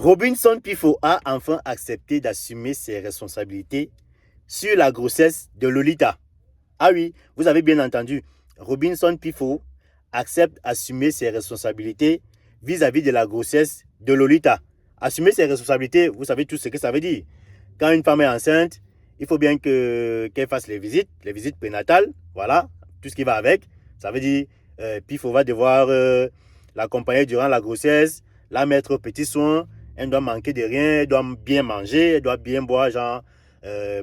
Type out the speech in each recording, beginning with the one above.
Robinson Pifo a enfin accepté d'assumer ses responsabilités sur la grossesse de Lolita. Ah oui, vous avez bien entendu. Robinson Pifo accepte d'assumer ses responsabilités vis-à-vis de la grossesse de Lolita. Assumer ses responsabilités, vous savez tout ce que ça veut dire. Quand une femme est enceinte, il faut bien qu'elle fasse les visites prénatales, voilà, tout ce qui va avec. Ça veut dire, Pifo va devoir l'accompagner durant la grossesse, la mettre aux petits soins. Elle doit manquer de rien, elle doit bien manger, elle doit bien boire, genre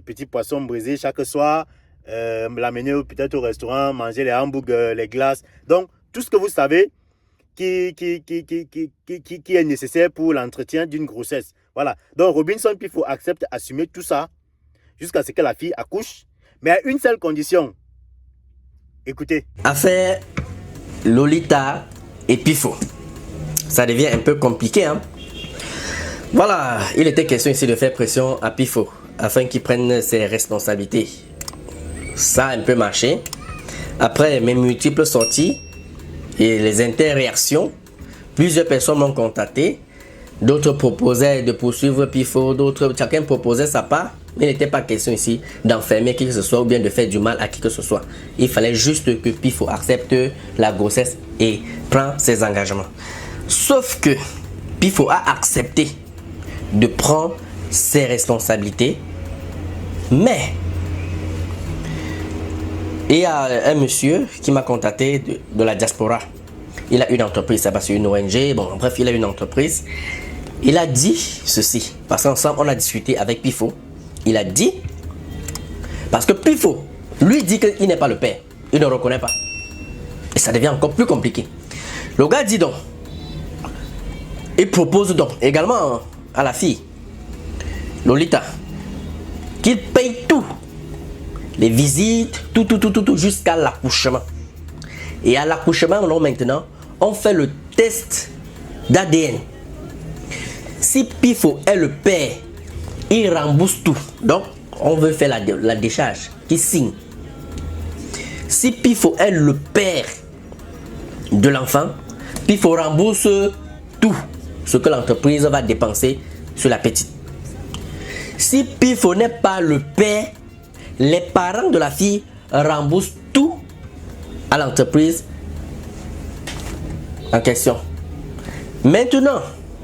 petit poisson brisé chaque soir, l'amener peut-être au restaurant, manger les hamburgers, les glaces. Donc, tout ce que vous savez qui est nécessaire pour l'entretien d'une grossesse. Voilà. Donc, Robinson Pifo accepte d'assumer tout ça jusqu'à ce que la fille accouche, mais à une seule condition. Écoutez. Affaire Lolita et Pifo. Ça devient un peu compliqué, hein? Voilà, il était question ici de faire pression à Pifo afin qu'il prenne ses responsabilités. Ça a un peu marché. Après mes multiples sorties et les interréactions, plusieurs personnes m'ont contacté. D'autres proposaient de poursuivre Pifo, d'autres, chacun proposait sa part. Mais il n'était pas question ici d'enfermer qui que ce soit ou bien de faire du mal à qui que ce soit. Il fallait juste que Pifo accepte la grossesse et prend ses engagements. Sauf que Pifo a accepté de prendre ses responsabilités, mais il y a un monsieur qui m'a contacté de la diaspora. Il a une entreprise, ça va sur une ONG, bon bref, il a une entreprise. Il a dit ceci, parce qu'ensemble on a discuté avec Pifo. Il a dit, parce que Pifo lui dit qu'il n'est pas le père, il ne reconnaît pas. Et ça devient encore plus compliqué. Le gars dit donc, il propose donc également à la fille, Lolita, qu'il paye tout. Les visites, tout jusqu'à l'accouchement. Et à l'accouchement, maintenant, on fait le test d'ADN. Si Pifo est le père, il rembourse tout. Donc, on veut faire la décharge, qui signe. Si Pifo est le père de l'enfant, Pifo rembourse tout ce que l'entreprise va dépenser sur la petite. Si Pifo n'est pas le père, les parents de la fille remboursent tout à l'entreprise en question. Maintenant,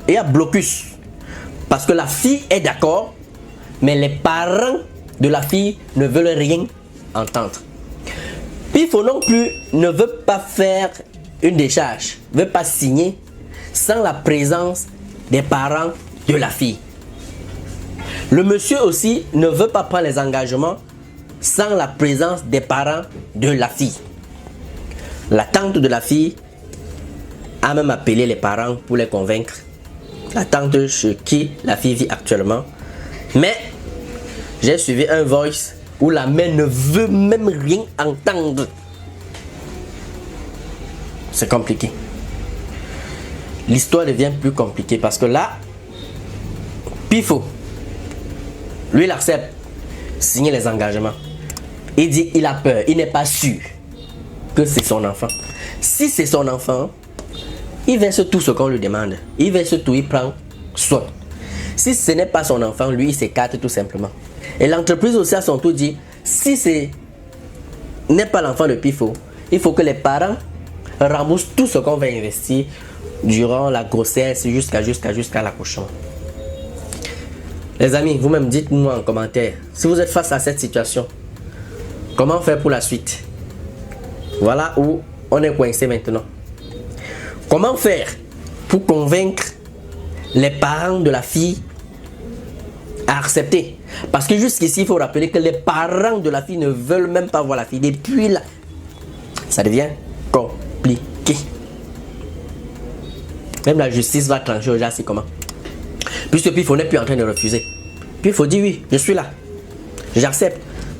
il y a blocus. Parce que la fille est d'accord, mais les parents de la fille ne veulent rien entendre. Pifo non plus ne veut pas faire une décharge, ne veut pas signer sans la présence des parents de la fille. Le monsieur aussi ne veut pas prendre les engagements sans la présence des parents de la fille. La tante de la fille a même appelé les parents pour les convaincre. La tante chez qui la fille vit actuellement. Mais j'ai suivi un voice où la mère ne veut même rien entendre. C'est compliqué. L'histoire devient plus compliquée parce que là, Pifo, lui, il accepte signer les engagements. Il dit il a peur, il n'est pas sûr que c'est son enfant. Si c'est son enfant, il verse tout ce qu'on lui demande. Il verse tout, il prend soin. Si ce n'est pas son enfant, lui, il s'écarte tout simplement. Et l'entreprise aussi à son tour dit, si ce n'est pas l'enfant de Pifo, il faut que les parents remboursent tout ce qu'on va investir durant la grossesse jusqu'à l'accouchement. Les amis, vous-même dites-nous en commentaire, si vous êtes face à cette situation, comment faire pour la suite? Voilà où on est coincé maintenant. Comment faire pour convaincre les parents de la fille à accepter? Parce que jusqu'ici, il faut rappeler que les parents de la fille ne veulent même pas voir la fille. Depuis là, ça devient compliqué. Même la justice va trancher aujourd'hui, c'est comment? Puisque Pifo n'est plus en train de refuser. Pifo dit oui, je suis là. J'accepte.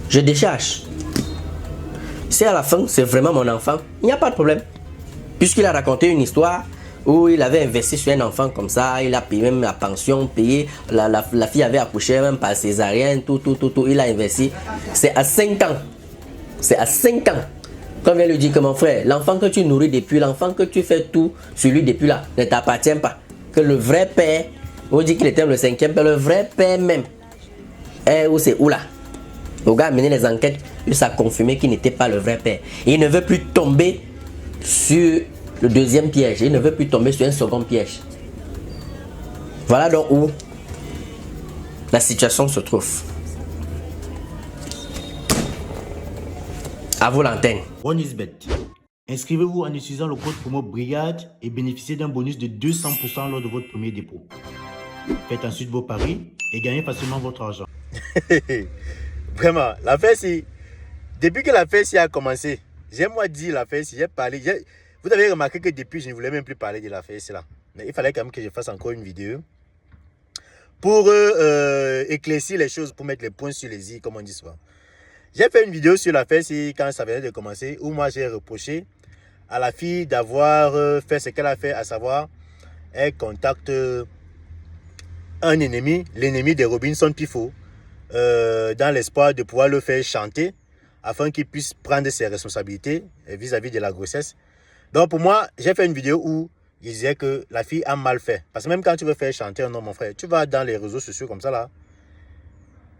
Je décharge. Si à la fin, c'est vraiment mon enfant, il n'y a pas de problème. Puisqu'il a raconté une histoire où il avait investi sur un enfant comme ça, il a payé même la pension, payé, la fille avait accouché même par césarienne, tout, il a investi. C'est à 5 ans. C'est à 5 ans. Quand on vient lui dire que mon frère, l'enfant que tu nourris depuis, l'enfant que tu fais tout sur lui depuis là, ne t'appartient pas. Que le vrai père On dit qu'il était le cinquième père, le vrai père même. Où c'est où là? Le gars a mené les enquêtes, il s'est confirmé qu'il n'était pas le vrai père. Et il ne veut plus tomber sur le deuxième piège. Il ne veut plus tomber sur un second piège. Voilà donc où la situation se trouve. À vous l'antenne. OneXBet. Inscrivez-vous en utilisant le code promo BRIGADE et bénéficiez d'un bonus de 200% lors de votre premier dépôt. Faites ensuite vos paris et gagnez facilement votre argent. Vraiment, l'affaire si, depuis que l'affaire si a commencé, j'ai moi dit l'affaire si, j'ai parlé, vous avez remarqué que depuis je ne voulais même plus parler de l'affaire si là. Mais il fallait quand même que je fasse encore une vidéo pour éclaircir les choses, pour mettre les points sur les i, comme on dit souvent. J'ai fait une vidéo sur l'affaire si quand ça venait de commencer, où moi j'ai reproché à la fille d'avoir fait ce qu'elle a fait, à savoir, elle contacte un ennemi, l'ennemi de Robinson Pifo, dans l'espoir de pouvoir le faire chanter afin qu'il puisse prendre ses responsabilités vis-à-vis de la grossesse. Donc pour moi, j'ai fait une vidéo où il disait que la fille a mal fait. Parce que même quand tu veux faire chanter un homme, mon frère, tu vas dans les réseaux sociaux comme ça là.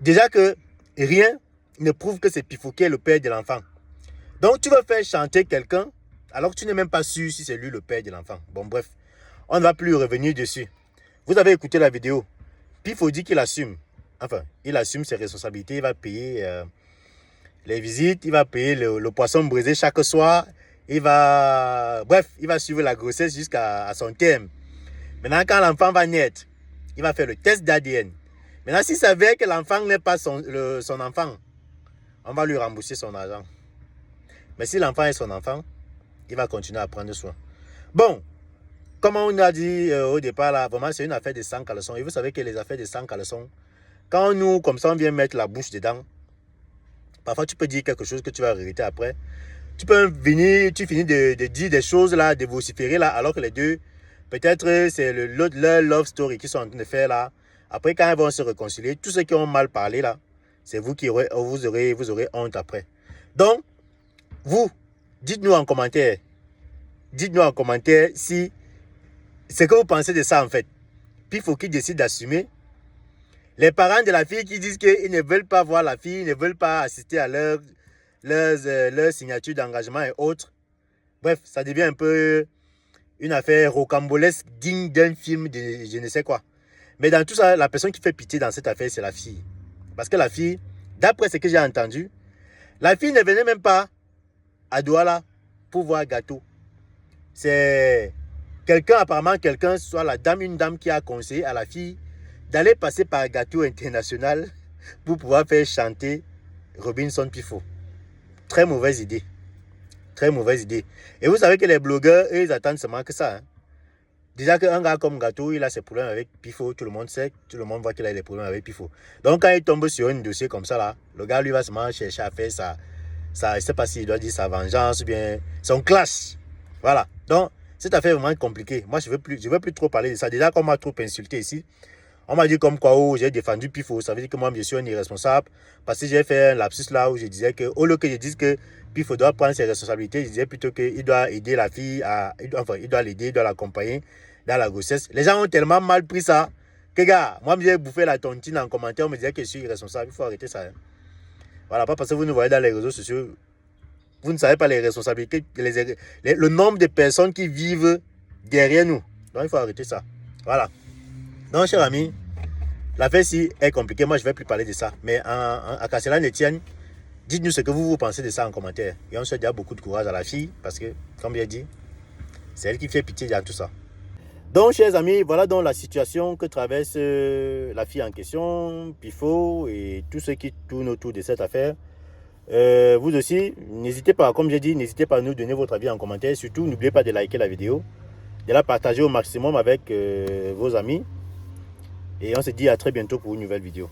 Déjà que rien ne prouve que c'est Pifo qui est le père de l'enfant. Donc tu veux faire chanter quelqu'un alors que tu n'es même pas sûr si c'est lui le père de l'enfant. Bon bref, on ne va plus revenir dessus. Vous avez écouté la vidéo. Pifo dit qu'il assume. Enfin, il assume ses responsabilités. Il va payer les visites. Il va payer le poisson brisé chaque soir. Bref, il va suivre la grossesse jusqu'à son terme. Maintenant, quand l'enfant va naître, il va faire le test d'ADN. Maintenant, s'il s'avère que l'enfant n'est pas son enfant, on va lui rembourser son argent. Mais si l'enfant est son enfant, il va continuer à prendre soin. Bon, comme on a dit au départ, là, vraiment, c'est une affaire de 100 caleçons. Et vous savez que les affaires de 100 caleçons, quand nous, comme ça, on vient mettre la bouche dedans, parfois tu peux dire quelque chose que tu vas regretter après. Tu peux venir, tu finis de dire des choses là, de vociférer là, alors que les deux, peut-être c'est leur love story qu'ils sont en train de faire là. Après, quand ils vont se réconcilier, tous ceux qui ont mal parlé là, c'est vous qui aurez honte après. Donc, vous, dites-nous en commentaire. Dites-nous en commentaire si ce que vous pensez de ça en fait. Puis il faut qu'ils décident d'assumer. Les parents de la fille qui disent qu'ils ne veulent pas voir la fille, ils ne veulent pas assister à leur signature d'engagement et autres. Bref, ça devient un peu une affaire rocambolesque digne d'un film de je ne sais quoi. Mais dans tout ça, la personne qui fait pitié dans cette affaire, c'est la fille. Parce que la fille, d'après ce que j'ai entendu, la fille ne venait même pas à Douala pour voir Gâteau. C'est apparemment quelqu'un, soit la dame, une dame qui a conseillé à la fille d'aller passer par Gâteau International pour pouvoir faire chanter Robinson Pifo. Très mauvaise idée. Très mauvaise idée. Et vous savez que les blogueurs, eux, ils attendent seulement que ça. Hein. Déjà qu'un gars comme Gâteau, il a ses problèmes avec Pifo. Tout le monde sait, tout le monde voit qu'il a des problèmes avec Pifo. Donc quand il tombe sur un dossier comme ça, là, le gars, lui, va seulement chercher à faire ça. Je ne sais pas s'il doit dire sa vengeance ou bien son clash. Voilà. Donc, cette affaire est vraiment compliquée. Moi, je ne veux plus trop parler de ça. Déjà qu'on m'a trop insulté ici. On m'a dit comme quoi, oh, j'ai défendu Pifo. Ça veut dire que moi, je suis un irresponsable. Parce que j'ai fait un lapsus là où je disais que, au lieu que je dise que Pifo doit prendre ses responsabilités, je disais plutôt qu'il doit aider la fille il doit l'aider, il doit l'accompagner dans la grossesse. Les gens ont tellement mal pris ça que, gars, moi, j'ai bouffé la tontine en commentaire. On me disait que je suis irresponsable. Il faut arrêter ça. Hein. Voilà, pas parce que vous nous voyez dans les réseaux sociaux. Vous ne savez pas les responsabilités, le nombre de personnes qui vivent derrière nous. Donc, il faut arrêter ça. Voilà. Donc, chers amis, l'affaire-ci est compliquée. Moi, je ne vais plus parler de ça. Mais à qu'à cela ne tienne, dites-nous ce que vous pensez de ça en commentaire. Et on souhaite déjà beaucoup de courage à la fille parce que, comme j'ai dit, c'est elle qui fait pitié dans tout ça. Donc, chers amis, voilà donc la situation que traverse la fille en question, Pifo et tout ce qui tourne autour de cette affaire. Vous aussi, n'hésitez pas, comme j'ai dit, n'hésitez pas à nous donner votre avis en commentaire. Surtout, n'oubliez pas de liker la vidéo, de la partager au maximum avec vos amis. Et on se dit à très bientôt pour une nouvelle vidéo.